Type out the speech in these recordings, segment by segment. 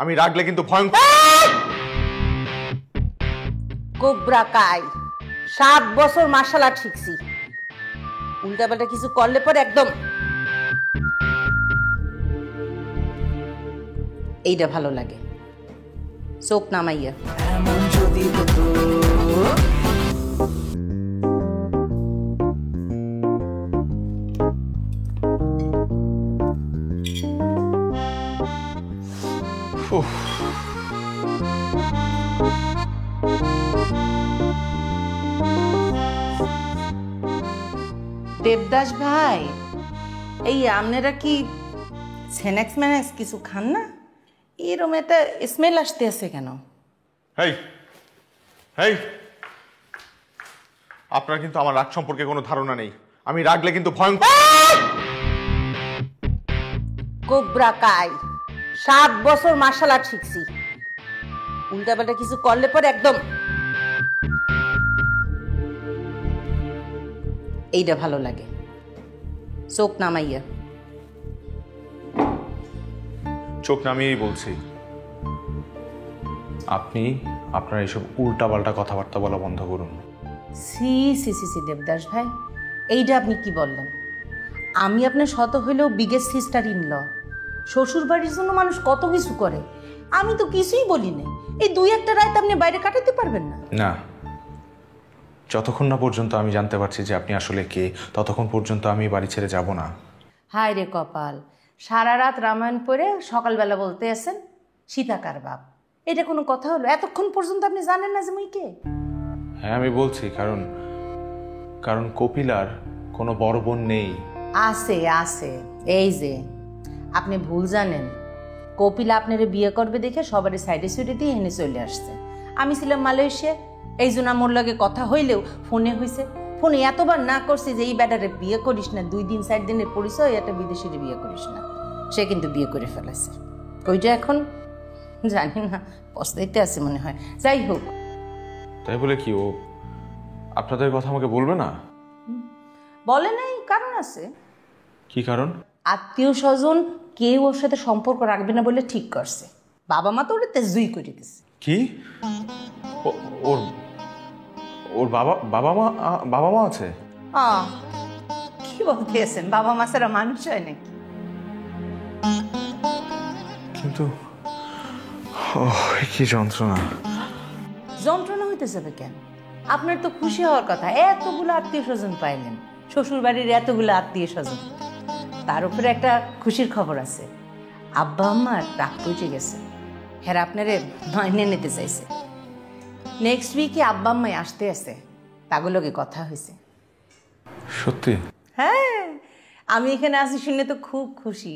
আমি রাগলে কিন্তু ভয়ঙ্কর। কোবরা কাই 7 বছর মার্শাল আর্ট শিখছি, উল্টাপাল্টা কিছু করলে পরে একদম এইটা ভালো লাগে, চোখ নামাইয়া। এমন যদি হতো দেবদাস ভাই, এই আপনারা কি স্ন্যাক্স ম্যানাক্স কিছু খান না? এরকম একটা স্মেল আসতে আছে কেন? হেই হেই, আপনার কিন্তু আমার রাগ সম্পর্কে কোনো ধারণা নেই। আমি রাগলে কিন্তু ভয়ঙ্কর। কোবরা কাই 7 বছর মার্শাল আর্ট শিখছি, উল্টাপাল্টা কিছু করলে পরে একদম এইটা ভালো লাগে, চোখ নামাইয়া। চোখ নামিয়েই বলছি, আপনি আপনার এইসব উল্টাপাল্টা কথাবার্তা বলা বন্ধ করুন। C C C C Devdas ভাই, এইটা আপনি কি বললেন? আমি আপনার শত হইলেও বিগেস্ট সিস্টার ইন ল। শ্বশুর বাড়ির জন্য মানুষ কত কিছু করে, আমি তো কিছুই বলি না। এই 2-1টা রাত আপনি বাইরে কাটাতে পারবেন না? না, যতক্ষণ না পর্যন্ত আমি জানতে পারছি যে আপনি আসলে কে, ততক্ষণ পর্যন্ত আমি বাড়ি ছেড়ে যাব না। হায় রে কপাল, সারা রাত রামায়ণ পড়ে সকালবেলা বলতে আছেন সীতাকার বাপ। এটা কোনো কথা হলো? এতক্ষণ পর্যন্ত আপনি জানেন না যে মুই কে? হ্যাঁ আমি বলছি, কারণ কারণ কপিলার কোনো বড় বোন নেই। আছে আছে, এই যে আপনি ভুল জানেন। কপিলা আপনারে বিয়ে করবে দেখে সবারই সাইডে সুইডে দিয়ে হেনে চলে আসছে। আমি ছিলাম মালয়েশিয়া, এই জন্য আমার লগে কথা হইলেও ফোনে হয়েছে। ফোনে এতবার না করছি যে এই ব্যাটারে বিয়ে করিস না, 2 দিন 4 দিনের পরিচয়, একটা বিদেশির বিয়ে করিস না। সে কিন্তু বিয়ে করে ফেলেছে। ওইটা এখন জানি না, পস্তাইতে আছে মনে হয়। যাই হোক, তাই বলে কি ও আপনাদের কথা আমাকে বলবে না? বলে নাই, কারণ আছে। কি কারণ? আত্মীয় স্বজন কেউ ওর সাথে সম্পর্ক রাখবে না বলে ঠিক করছে। বাবা মা তো ওটা তেজুই করে দিচ্ছে। কি ওর ওর বাবা মা আছে? কি বলতেছেন? বাবা মা ছাড়া মানুষ হয় নাকি? কিন্তু কি যন্ত্রণা। যন্ত্রণা হইতে যাবে কেন? আপনার তো খুশি হওয়ার কথা, এতগুলো আত্মীয় স্বজন পাইলেন, শ্বশুর বাড়ির এতগুলো আত্মীয় স্বজন। তার উপরে একটা খুশির খবর আছে, আব্বা আম্মার রাগ পৌঁছে গেছে। হ্যাঁ, আপনারে মাইনে নিতে চাইছে। নেক্সট উইকে আব্বা আম্মাই আসতে আছে, তাগুলোকে কথা হয়েছে। সত্যি? হ্যাঁ, আমি এখানে আসি শুনে তো খুব খুশি।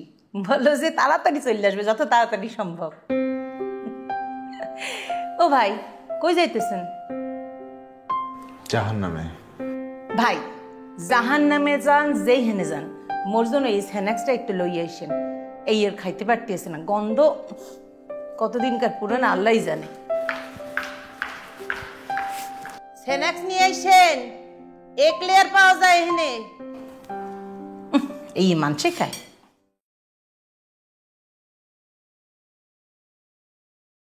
বললো যে তাড়াতাড়ি চলে আসবে, যত তাড়াতাড়ি সম্ভব। ও ভাই, কই যাইতেছেন? জাহান্নামে। ভাই, জাহান্নামে যান, যেই হেনে যান, মোর জন্য এই স্ন্যাক্সটা একটু লই আইসেন। এই আর খাইতে পারতেছে না, গন্ধ কতদিনকার পুরানো আল্লাহই জানে। স্ন্যাক্স নিয়ে আইসেন, 1 লেয়ার পাওয়া যায় এখানে। এই মানছে খায়।